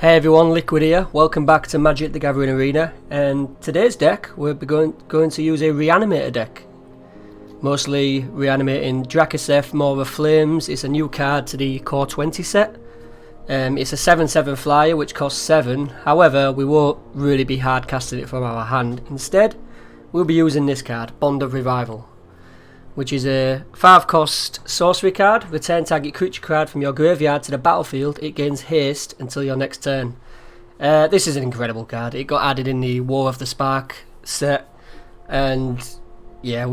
Hey everyone, Liquid here. Welcome back to Magic the Gathering Arena, and today's deck we're going to use a Reanimator deck. Mostly reanimating Drakuseth, more of Flames. It's a new card to the Core 20 set. It's a 7/7 flyer which costs 7, however we won't really be hard casting it from our hand. Instead, we'll be using this card, Bond of Revival, which is a 5-cost sorcery card. Return target creature card from your graveyard to the battlefield. It gains haste until your next turn. This is an incredible card. It got added in the War of the Spark set, and yeah,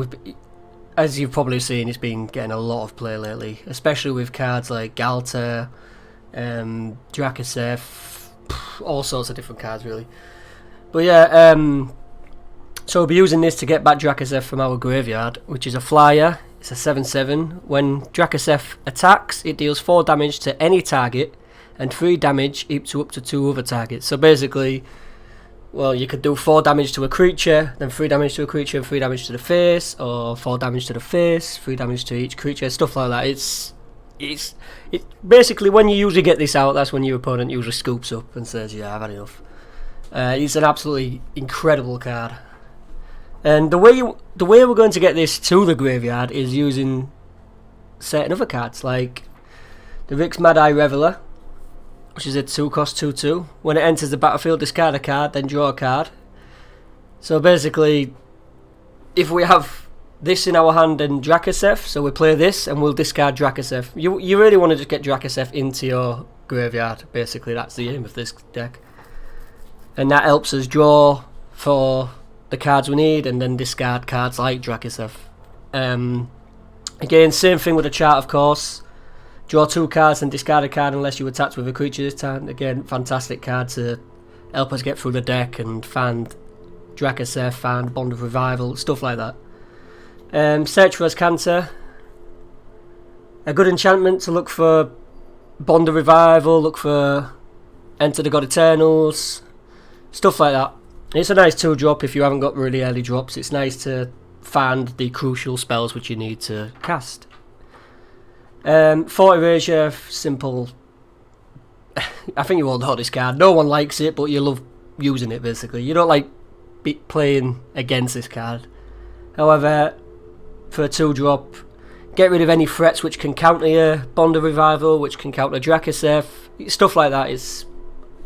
as you've probably seen, it's been getting a lot of play lately, especially with cards like Galter, Drakuseth, all sorts of different cards really. But yeah, so we'll be using this to get back Drakuseth from our graveyard, which is a flyer. It's a 7/7. When Drakuseth attacks, it deals 4 damage to any target and 3 damage up to 2 other targets. So basically, well, you could do 4 damage to a creature, then 3 damage to a creature, 3 damage to the face, or 4 damage to the face, 3 damage to each creature, stuff like that. It's basically, when you usually get this out, that's when your opponent usually scoops up and says, yeah, I've had enough. It's an absolutely incredible card. And the way we're going to get this to the graveyard is using certain other cards, like the Rix Mad-Eye Reveler, which is a 2-cost 2/2. When it enters the battlefield, discard a card, then draw a card. So basically, if we have this in our hand and Drakuseth, so we play this and we'll discard Drakuseth. You really want to just get Drakuseth into your graveyard, basically. That's the aim of this deck. And that helps us draw for the cards we need and then discard cards like Drakuseth. Again, same thing with the chart, of course. Draw 2 cards and discard a card unless you attacked with a creature this time. Again, fantastic card to help us get through the deck and find Drakuseth, find Bond of Revival, stuff like that. Search for Azcanta. A good enchantment to look for Bond of Revival, look for Enter the God Eternals, stuff like that. It's a nice 2-drop if you haven't got really early drops. It's nice to find the crucial spells which you need to cast. 4 Erasure, simple. I think you all know this card. No one likes it, but you love using it basically. You don't like playing against this card. However, for a 2-drop, get rid of any threats which can counter your Bond of Revival, which can counter Drakuseth, stuff like that. Is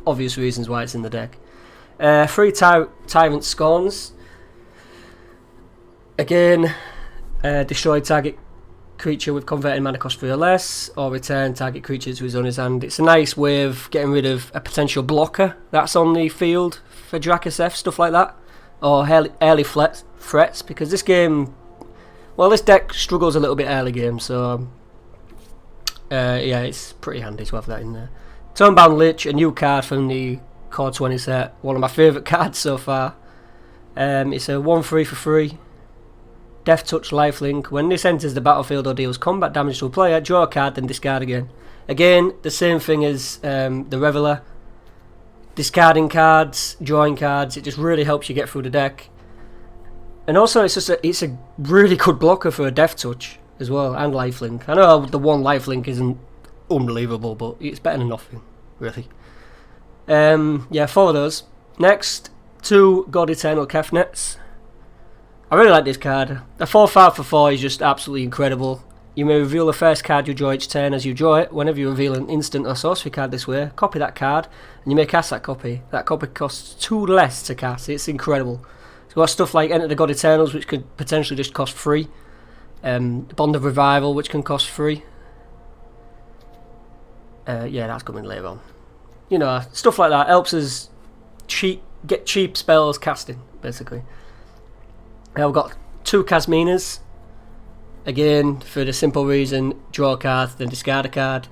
obvious reasons why it's in the deck. 3 Tyrant Scorns. Again, destroy target creature with converted mana cost 3 or less, or return target creature to his owner's hand. It's a nice way of getting rid of a potential blocker that's on the field for Drakuseth, stuff like that, or early threats, because this game, well, this deck struggles a little bit early game, so yeah, it's pretty handy to have that in there. Turnbound Lich, a new card from the Core 20 set, one of my favourite cards so far. It's a 1/3 for free. Death Touch Lifelink. When this enters the battlefield or deals combat damage to a player, draw a card, then discard again. Again, the same thing as the Reveler. Discarding cards, drawing cards, it just really helps you get through the deck. And also, it's a really good blocker for a Death Touch as well, and Lifelink. I know the one Lifelink isn't unbelievable, but it's better than nothing, really. Yeah, 4 of those. Next, 2 God Eternal Kefnets. I really like this card. A 4/5 for 4 is just absolutely incredible. You may reveal the first card you draw each turn. As you draw it, whenever you reveal an instant or sorcery card this way, copy that card, and you may cast that copy. That copy costs 2 less to cast. It's incredible. It's got stuff like Enter the God Eternals, which could potentially just cost 3. Bond of Revival, which can cost 3. Yeah, that's coming later on. You know, stuff like that helps us get cheap spells casting, basically. Now we've got 2 Kasminas. Again, for the simple reason, draw a card, then discard a card.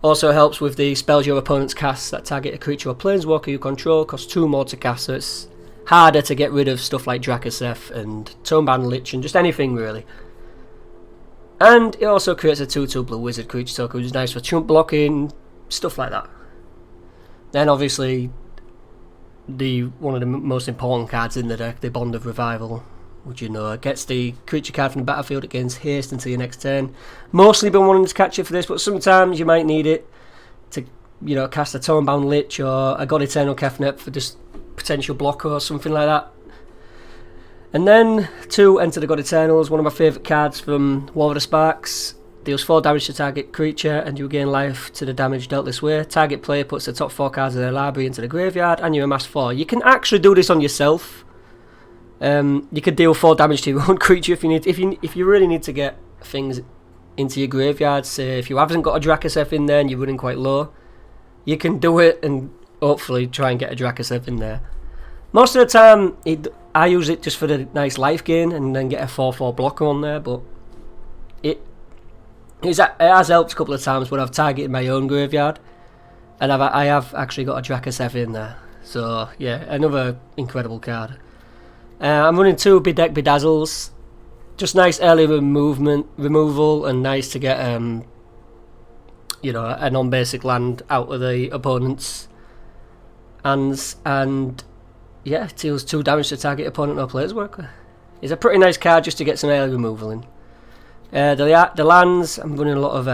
Also helps with the spells your opponents cast that target a creature or planeswalker you control, cost 2 more to cast, so it's harder to get rid of stuff like Drakuseth and Tonebound Lich and just anything really. And it also creates a 2/2 blue wizard creature token, which is nice for chump blocking, stuff like that. Then obviously one of the most important cards in the deck, the Bond of Revival, which, you know, gets the creature card from the battlefield, it gains haste until your next turn. Mostly been wanting to catch it for this, but sometimes you might need it to you know, cast a Thornbound Lich or a God Eternal Kefnet for just potential blocker or something like that. And then 2, enter the God Eternals, one of my favourite cards from War of the Sparks. Deals 4 damage to target creature and you gain life to the damage dealt this way. Target player puts the top 4 cards of their library into the graveyard and you amass 4. You can actually do this on yourself. You could deal 4 damage to your own creature if you need. If you really need to get things into your graveyard. Say if you haven't got a Drakuseth in there and you're running quite low, you can do it and hopefully try and get a Drakuseth in there. Most of the time, I use it just for the nice life gain and then get a 4/4 blocker on there. But it has helped a couple of times when I've targeted my own graveyard, and I have actually got a Drakuseth in there. So yeah, another incredible card. I'm running 2 Bedeck Bedazzles, just nice early removal, and nice to get you know, a non-basic land out of the opponent's hands, and yeah, it deals 2 damage to target opponent or player's worker. It's a pretty nice card just to get some early removal in. The lands, I'm running a lot of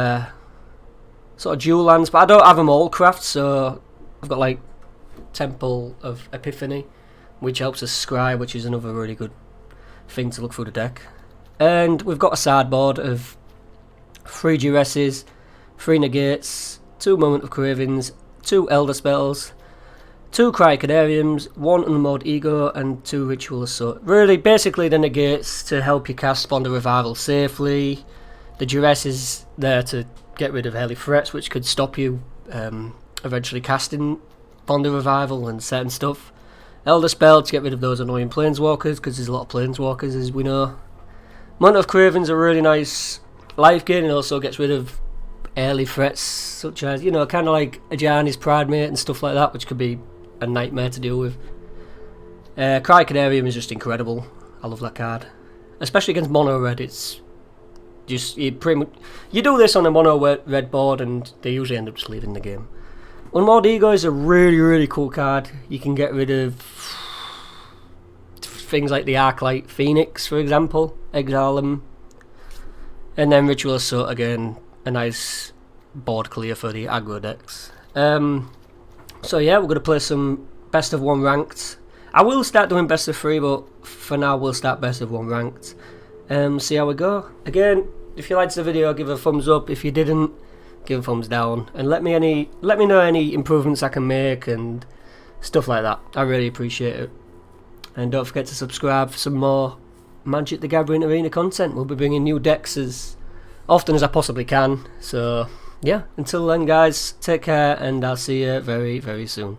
sort of dual lands, but I don't have them all craft, so I've got like Temple of Epiphany, which helps us scry, which is another really good thing to look through the deck. And we've got a sideboard of 3 Duresses, 3 Negates, 2 Moment of Cravings, 2 Elder Spells, 2 Cryocanariums, 1 Unmoored Ego, and 2 Ritual Assault. Really, basically the Negates to help you cast Bond of Revival safely. The Duress is there to get rid of early threats, which could stop you eventually casting Bond of Revival and certain stuff. Elder Spell to get rid of those annoying Planeswalkers, because there's a lot of Planeswalkers, as we know. Moment of Cravings are really nice life gain, and also gets rid of early threats, such as, you know, kind of like Ajani's Pride Mate and stuff like that, which could be a nightmare to deal with. Cryocanarium is just incredible. I love that card, especially against mono red. It's just you do this on a mono red board, and they usually end up just leaving the game. Unmoored Ego is a really cool card. You can get rid of things like the Arclight Phoenix, for example, exile them, and then Ritual Assault again, a nice board clear for the aggro decks. So yeah, we're going to play some best of 1 ranked. I will start doing best of 3, but for now we'll start best of 1 ranked. See how we go. Again, if you liked the video, give it a thumbs up. If you didn't, give a thumbs down, and let me know any improvements I can make and stuff like that. I really appreciate it. And don't forget to subscribe for some more Magic the Gathering Arena content. We'll be bringing new decks as often as I possibly can. So yeah, until then guys, take care, and I'll see you very soon.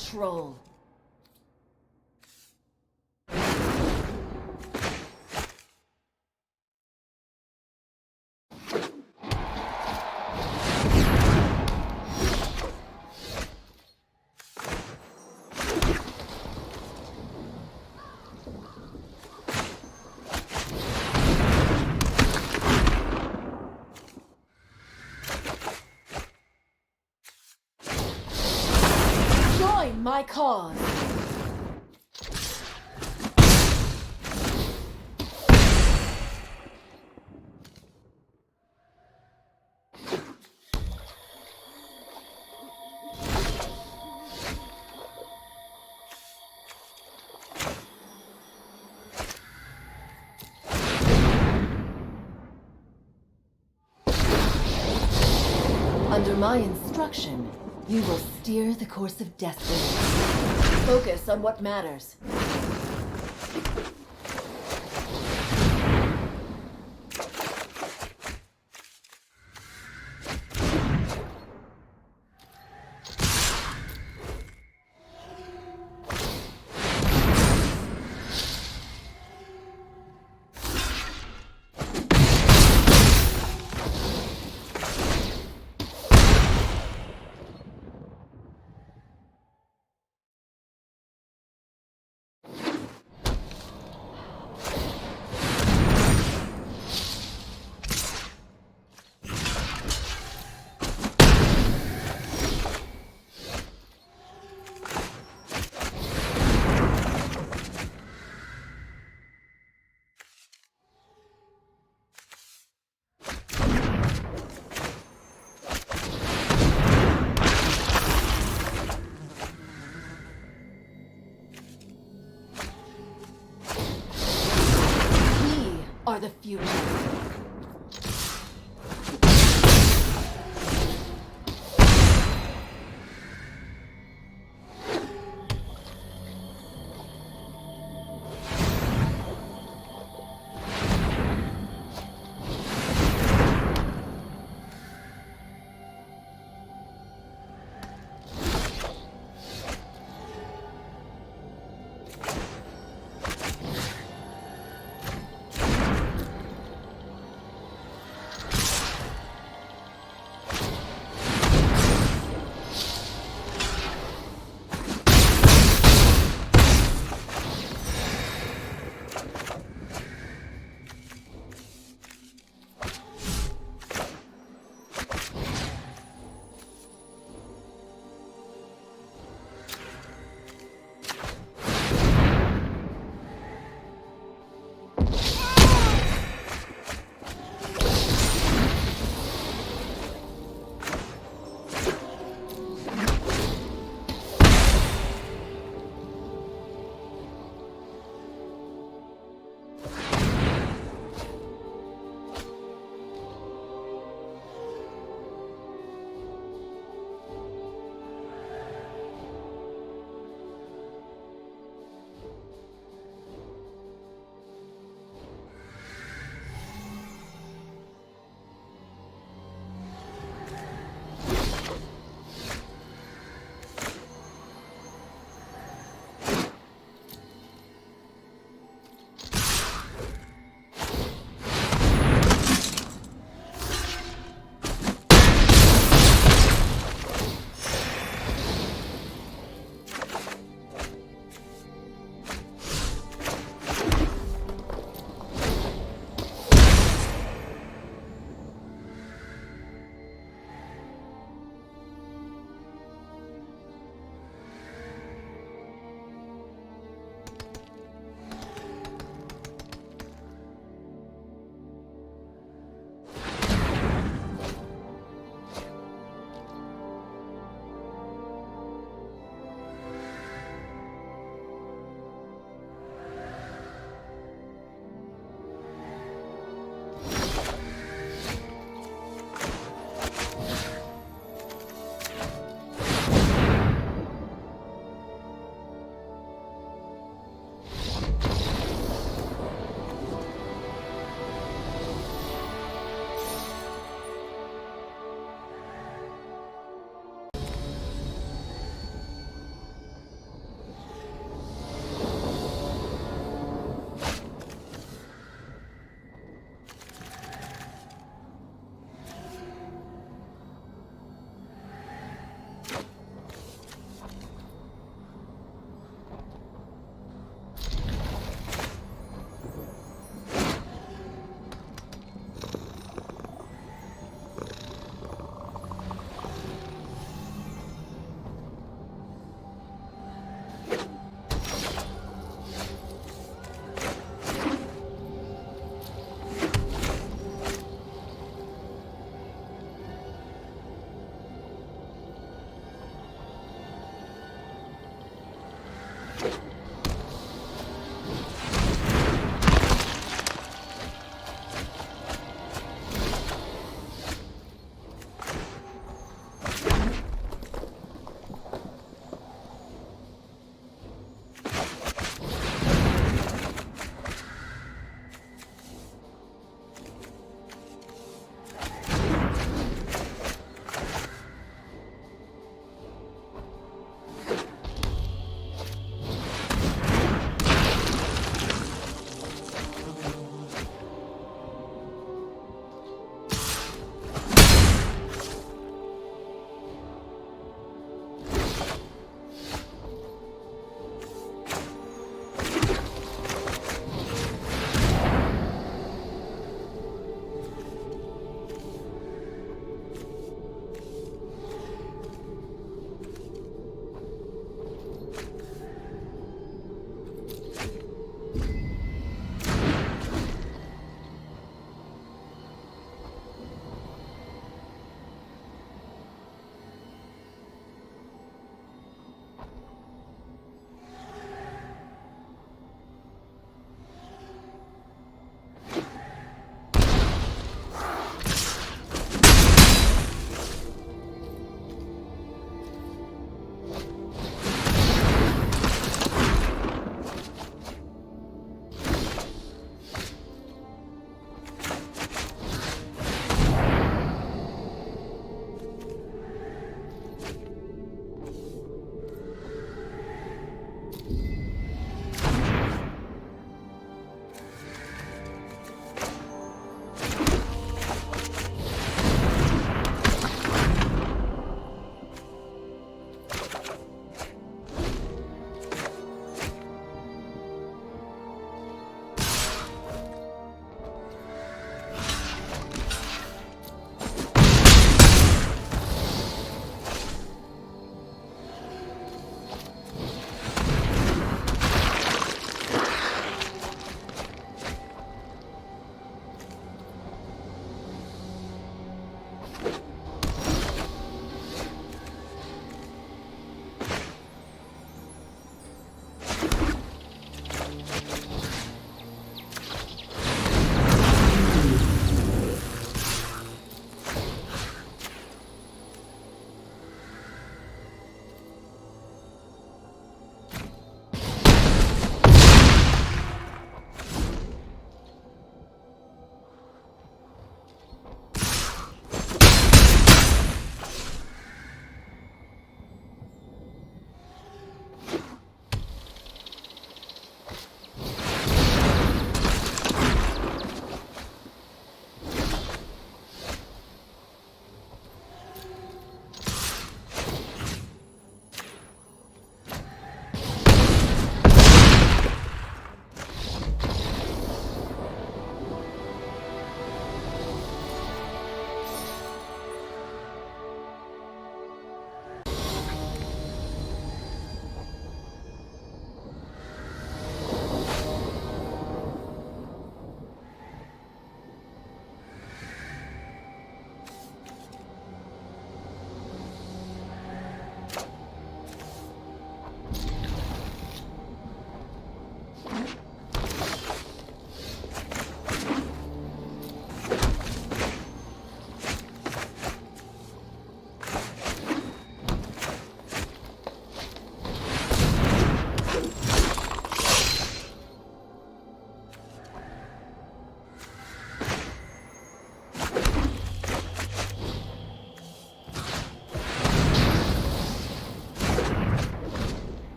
control. My cause. Under my instruction, you will steer the course of destiny. Focus on what matters. Are the future.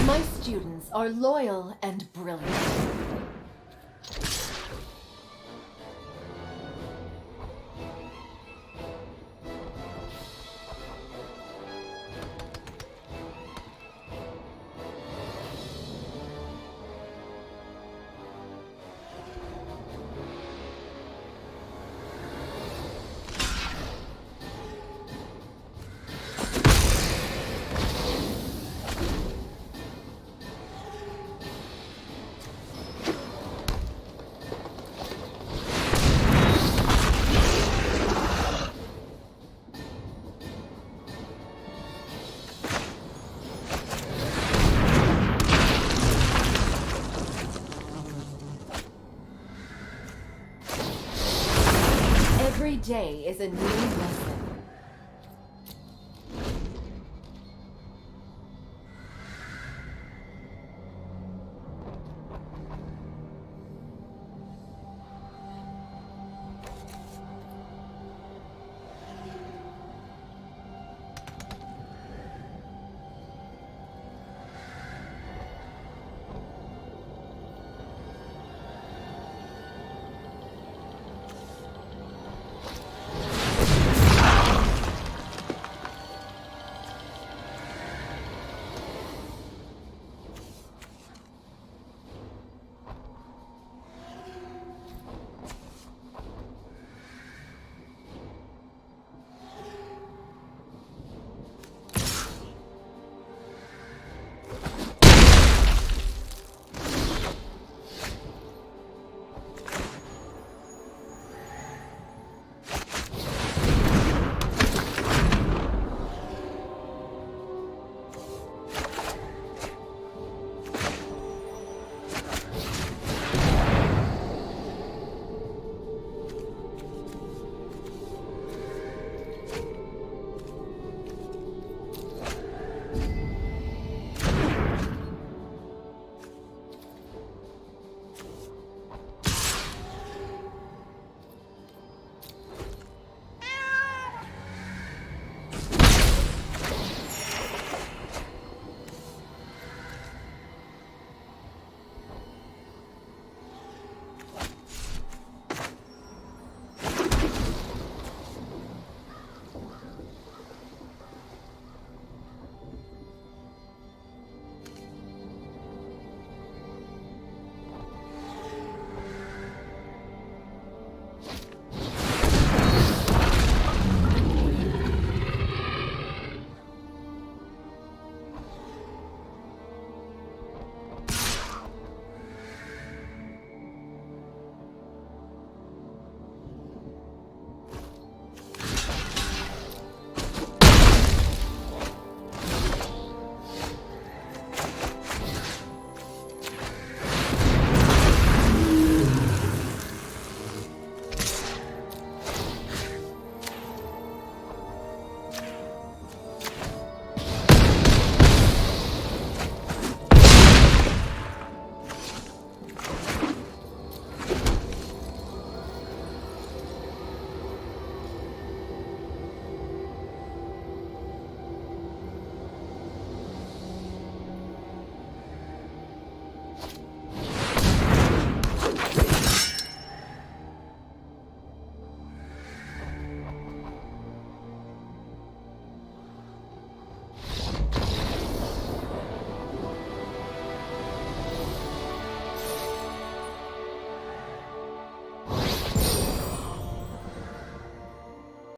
My students are loyal and brilliant. Every day is a new lesson.